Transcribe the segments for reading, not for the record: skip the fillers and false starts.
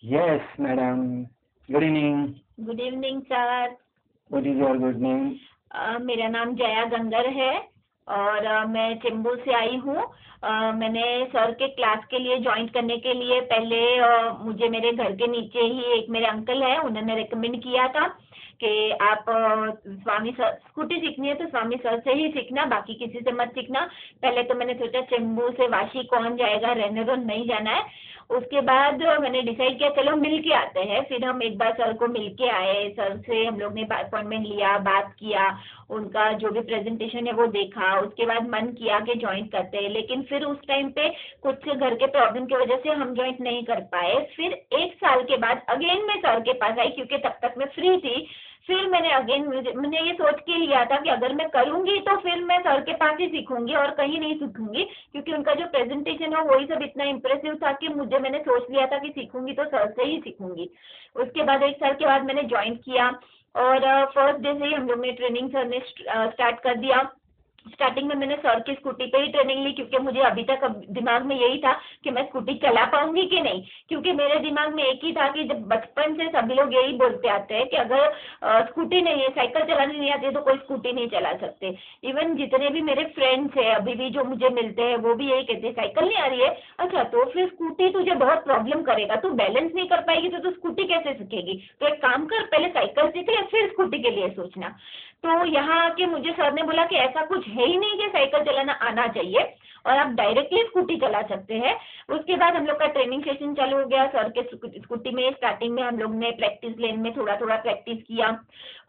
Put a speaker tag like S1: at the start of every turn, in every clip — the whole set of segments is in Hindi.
S1: Yes, madam. Good evening.
S2: Good evening sir.
S1: What is your good name?
S2: मेरा नाम जया गंगर है और मैं चेंबूर से आई हूँ। मैंने सर के क्लास के लिए ज्वाइन करने के लिए पहले मुझे मेरे घर के नीचे ही एक मेरे अंकल है, उन्होंने रेकमेंड किया था कि आप स्वामी सर स्कूटी सीखनी है तो स्वामी सर से ही सीखना, बाकी किसी से मत सीखना। पहले तो मैंने सोचा चेंबूर से वाशी कौन जाएगा, रहने दो, नहीं जाना है। उसके बाद मैंने डिसाइड किया चलो मिल के आते हैं। फिर हम एक बार सर को मिल के आए, सर से हम लोग ने अपॉइंटमेंट लिया, बात किया, उनका जो भी प्रेजेंटेशन है वो देखा। उसके बाद मन किया कि ज्वाइन करते हैं, लेकिन फिर उस टाइम पे कुछ घर के प्रॉब्लम की वजह से हम ज्वाइन नहीं कर पाए। फिर 1 साल के बाद अगेन मैं सर के पास आई, क्योंकि तब तक मैं फ्री थी। फिर मैंने अगेन मैंने ये सोच के लिया था कि अगर मैं करूंगी तो फिर मैं सर के पास ही सीखूंगी और कहीं नहीं सीखूंगी, क्योंकि उनका जो प्रेजेंटेशन है वही सब इतना इम्प्रेसिव था कि मैंने सोच लिया था कि सीखूंगी तो सर से ही सीखूंगी। उसके बाद 1 साल के बाद मैंने ज्वाइन किया और फर्स्ट डे से ही हम लोग ने ट्रेनिंग सर ने स्टार्ट कर दिया। स्टार्टिंग में मैंने सर की स्कूटी पे ही ट्रेनिंग ली, क्योंकि मुझे अभी तक दिमाग में यही था कि मैं स्कूटी चला पाऊंगी कि नहीं, क्योंकि मेरे दिमाग में एक ही था कि जब बचपन से सभी लोग यही बोलते आते हैं कि अगर स्कूटी नहीं है, साइकिल चलानी नहीं आती है तो कोई स्कूटी नहीं चला सकते। इवन जितने भी मेरे फ्रेंड्स हैं अभी भी जो मुझे मिलते हैं वो भी यही कहते हैं साइकिल नहीं आ रही है, अच्छा तो फिर स्कूटी तुझे बहुत प्रॉब्लम करेगा, तू बैलेंस नहीं कर पाएगी तो तू स्कूटी कैसे सीखेगी, तो एक काम कर पहले साइकिल सीख ले फिर स्कूटी के लिए सोचना। तो यहाँ आके मुझे सर ने बोला कि ऐसा कुछ है ही नहीं कि साइकिल चलाना आना चाहिए और आप डायरेक्टली स्कूटी चला सकते हैं। उसके बाद हम लोग का ट्रेनिंग सेशन चालू हो गया सर के स्कूटी में। स्टार्टिंग में हम लोग ने प्रैक्टिस लेन में थोड़ा थोड़ा प्रैक्टिस किया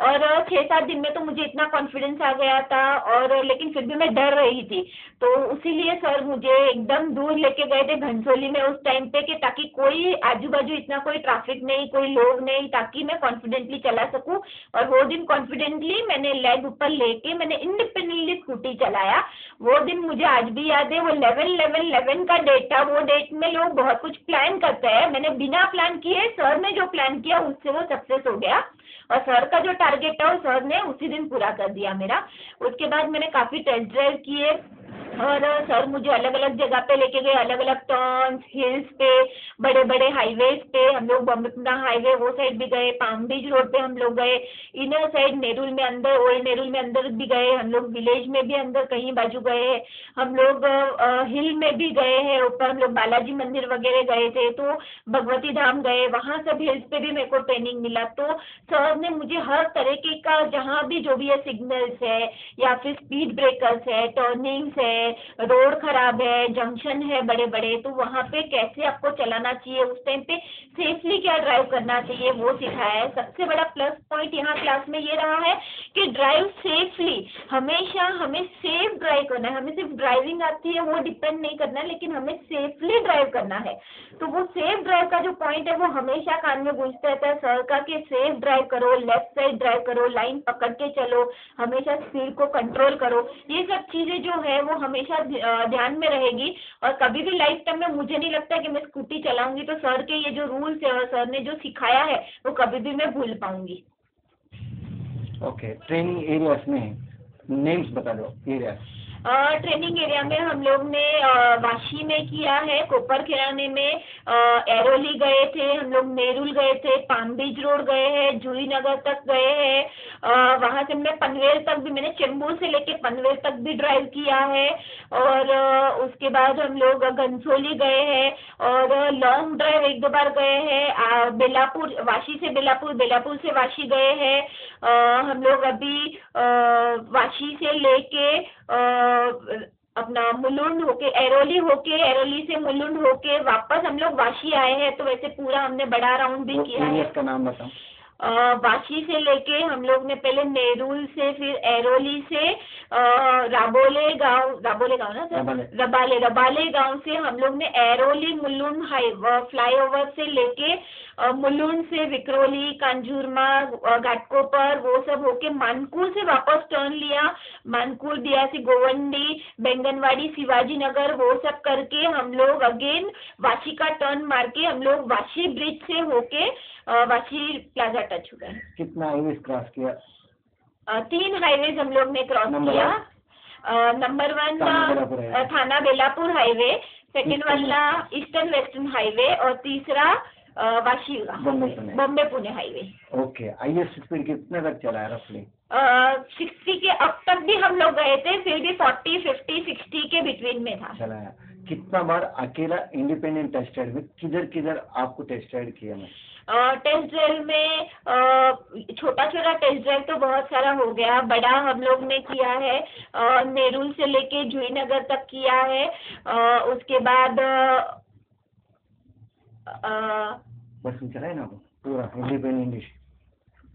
S2: और 6-7 दिन में तो मुझे इतना कॉन्फिडेंस आ गया था, और लेकिन फिर भी मैं डर रही थी। तो इसीलिए सर मुझे एकदम दूर लेके गए थे घनसोली में उस टाइम पे, कि ताकि कोई आजू बाजू इतना कोई ट्रैफिक नहीं, कोई लोग नहीं, ताकि मैं कॉन्फिडेंटली चला सकूं। और वो दिन कॉन्फिडेंटली मैंने लेग ऊपर लेके मैंने इंडिपेंडेंटली स्कूटी चलाया। वो दिन मुझे आज भी याद है, वो 11/11/11 का डेट था। वो डेट में लोग बहुत कुछ प्लान करते हैं, मैंने बिना प्लान किए सर ने जो प्लान किया उससे वो सक्सेस हो गया, और सर का जो टारगेट था वो सर ने उसी दिन पूरा कर दिया मेरा। उसके बाद मैंने काफी टेस्ट ड्राइव किए और सर मुझे अलग अलग जगह पे लेके गए, अलग अलग टर्न्स, हिल्स पे, बड़े बड़े हाईवेज पे। हम लोग बम्बा हाईवे वो साइड भी गए, पाम बीच रोड पे हम लोग गए, इनर साइड नेरुल में अंदर, ओल्ड नेरुल में अंदर भी गए हम लोग, विलेज में भी अंदर कहीं बाजू गए हम लोग, हिल में भी गए हैं ऊपर, हम लोग बालाजी मंदिर वगैरह गए थे, तो भगवती धाम गए, वहां सब हिल्स पे भी मेरे को ट्रेनिंग मिला। तो सर ने मुझे हर तरीके का, जहाँ भी जो भी है, सिग्नल्स है या फिर स्पीड ब्रेकर्स है, टर्निंग्स है, रोड खराब है, जंक्शन है बड़े बड़े, तो वहां पे कैसे आपको चलाना चाहिए, उस टाइम पे सेफली क्या ड्राइव करना चाहिए वो सिखाया है। सबसे बड़ा प्लस पॉइंट यहाँ क्लास में ये रहा है कि ड्राइव सेफली, हमेशा हमें सेफ ड्राइव करना है। हमें सिर्फ ड्राइविंग आती है वो डिपेंड नहीं करना, लेकिन हमें सेफली ड्राइव करना है। तो वो सेफ ड्राइव का जो पॉइंट है वो हमेशा कान में गूंजता रहता है सर का, कि सेफ ड्राइव करो, लेफ्ट साइड ड्राइव करो, लाइन पकड़ के चलो, हमेशा स्पीड को कंट्रोल करो। ये सब चीजें जो है वो हमेशा ध्यान में रहेगी, और कभी भी लाइफ टाइम में मुझे नहीं लगता कि मैं स्कूटी चलाऊंगी तो सर के ये जो रूल्स है और सर ने जो सिखाया है वो कभी भी मैं भूल पाऊंगी।
S1: ओके, ट्रेनिंग एरियाज में नेम्स बता दो एरियाज।
S2: ट्रेनिंग एरिया में हम लोग ने वाशी में किया है, कोपर खिराने में, एरोली गए थे हम लोग, नेरुल गए थे, पाम बीच रोड गए हैं, जूही नगर तक गए हैं, वहां से मैं पनवेल तक भी, मैंने चेंबूर से लेके पनवेल तक भी ड्राइव किया है। और उसके बाद हम लोग घनसोली गए हैं और लॉन्ग ड्राइव 1-2 बार गए हैं, बेलापुर, वाशी से बेलापुर, बेलापुर से वाशी गए हैं। हम लोग अभी वाशी से लेके अपना मुलुंड होके, एरोली होके, एरोली से मुलुंड होके वापस हम लोग वाशी आए हैं। तो वैसे पूरा हमने बड़ा राउंड भी किया है।
S1: एरियाज का नाम बताओ।
S2: वाशी से लेके हम लोग ने पहले नेरुल से, फिर एरोली से राबोले गांव ना सर, रबाले गांव से हम लोग ने एरोली मुलुंड फ्लाईओवर से लेके मुलुंड से विक्रोली, कांजूरमा, घाटकोपर वो सब होके मानकुल से वापस टर्न लिया, मानकुल, बियासी, गोवंडी, बेंगनवाड़ी, शिवाजी नगर वो सब करके हम लोग अगेन वाशी का टर्न मार के हम लोग वाशी ब्रिज से होके वाशी प्लाजा टच हुआ है।
S1: कितना हाईवे क्रॉस किया?
S2: 3 हाईवेज हम लोग ने क्रॉस किया। नंबर 1 थाना बेलापुर हाईवे, सेकंड वाला ईस्टर्न वेस्टर्न हाईवे, और तीसरा Vashi Bombay Pune highway.
S1: Okay, highest speed कितने तक चला है रफली?
S2: 60 के अब तक भी हम लोग गए थे, फिर भी 40, 50, 60 के बिटवीन में था।
S1: चला है। कितना बार अकेला इंडिपेंडेंट टेस्ट राइड में किधर किधर आपको टेस्ट राइड किया मैं?
S2: टेस्ट ड्राइव में छोटा छोटा टेस्ट ड्राइव तो बहुत सारा हो गया, बड़ा हम लोग ने किया है नेरुल से लेके जूहीनगर तक किया है। उसके बाद
S1: बस में चला है ना पूरा इंडिपेंडेंट?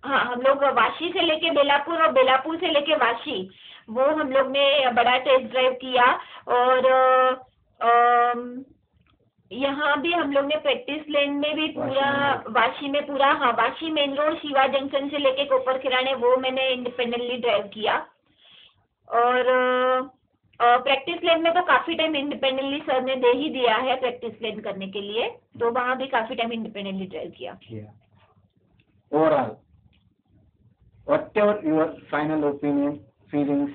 S2: हाँ, हम लोग वाशी से लेके बेलापुर और बेलापुर से लेके वाशी, वो हम लोग ने बड़ा टेस्ट ड्राइव किया। और यहाँ भी हम लोग ने प्रैक्टिस लेन में भी पूरा वाशी में पूरा, हाँ, Vashi main road Shiva junction से लेके कोपर खिराने वो मैंने इंडिपेंडेंटली ड्राइव किया। और प्रैक्टिस लेन में तो काफी टाइम इंडिपेंडेंटली सर ने दे ही दिया है प्रैक्टिस लेन करने के लिए, तो वहाँ भी काफी टाइम इंडिपेंडेंटली ड्राइव किया।
S1: Overall whatever your final opinion, feelings,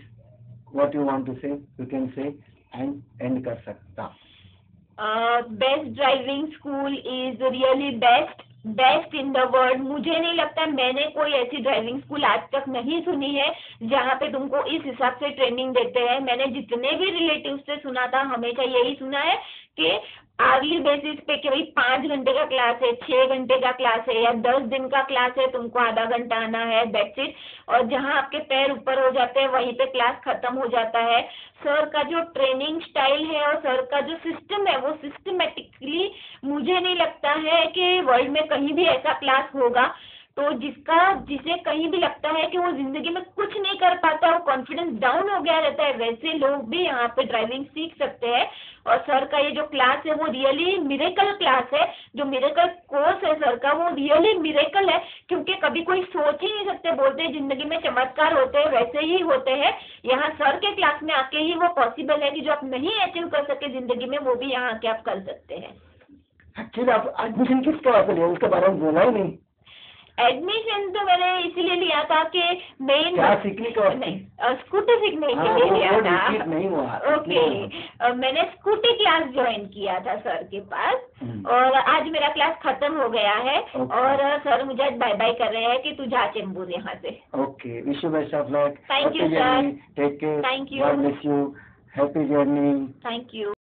S1: what you want to say, you can say and end कर सकता।
S2: Best driving school is really best in the world. मुझे नहीं लगता, मैंने कोई ऐसी ड्राइविंग स्कूल आज तक नहीं सुनी है जहाँ पे तुमको इस हिसाब से ट्रेनिंग देते हैं। मैंने जितने भी रिलेटिव से सुना था, हमेशा यही सुना है कि आर्ली बेसिस पे कि भाई 5 घंटे का क्लास है, 6 घंटे का क्लास है या 10 दिन का क्लास है, तुमको आधा घंटा आना है, दैट्स इट। और जहाँ आपके पैर ऊपर हो जाते हैं वहीं पे क्लास खत्म हो जाता है। सर का जो ट्रेनिंग स्टाइल है और सर का जो सिस्टम है वो सिस्टमेटिकली मुझे नहीं लगता है कि वर्ल्ड में कहीं भी ऐसा क्लास होगा। तो जिसे कहीं भी लगता है कि वो जिंदगी में कुछ नहीं कर पाता, वो कॉन्फिडेंस डाउन हो गया रहता है, वैसे लोग भी यहाँ पे ड्राइविंग सीख सकते हैं। और सर का ये जो क्लास है वो रियली मिरेकल क्लास है, जो मिरेकल कोर्स है सर का वो रियली मिरेकल है, क्योंकि कभी कोई सोच ही नहीं सकते, बोलते हैं जिंदगी में चमत्कार होते हैं, वैसे ही होते हैं। यहाँ सर के क्लास में आके ही वो पॉसिबल है कि जो आप नहीं अचीव कर सके जिंदगी में वो भी यहाँ आके आप कर सकते हैं।
S1: एक्चुअली आप एडमिशन किस तरह से लिया उसके बारे में बोला ही नहीं।
S2: एडमिशन तो मैंने इसीलिए लिया था कि मेन
S1: सीखने का
S2: नहीं, स्कूटी सीखने के लिए लिया था।
S1: नहीं हुआ।
S2: ओके, मैंने स्कूटी क्लास ज्वाइन किया था सर के पास और आज मेरा क्लास खत्म हो गया है। और सर मुझे बाय बाय कर रहे हैं कि तू जा चेंबूर यहाँ से।
S1: Okay, wish you best of luck.
S2: Thank you sir.
S1: Take care.
S2: Thank you.
S1: God bless you. Happy journey.
S2: Thank you.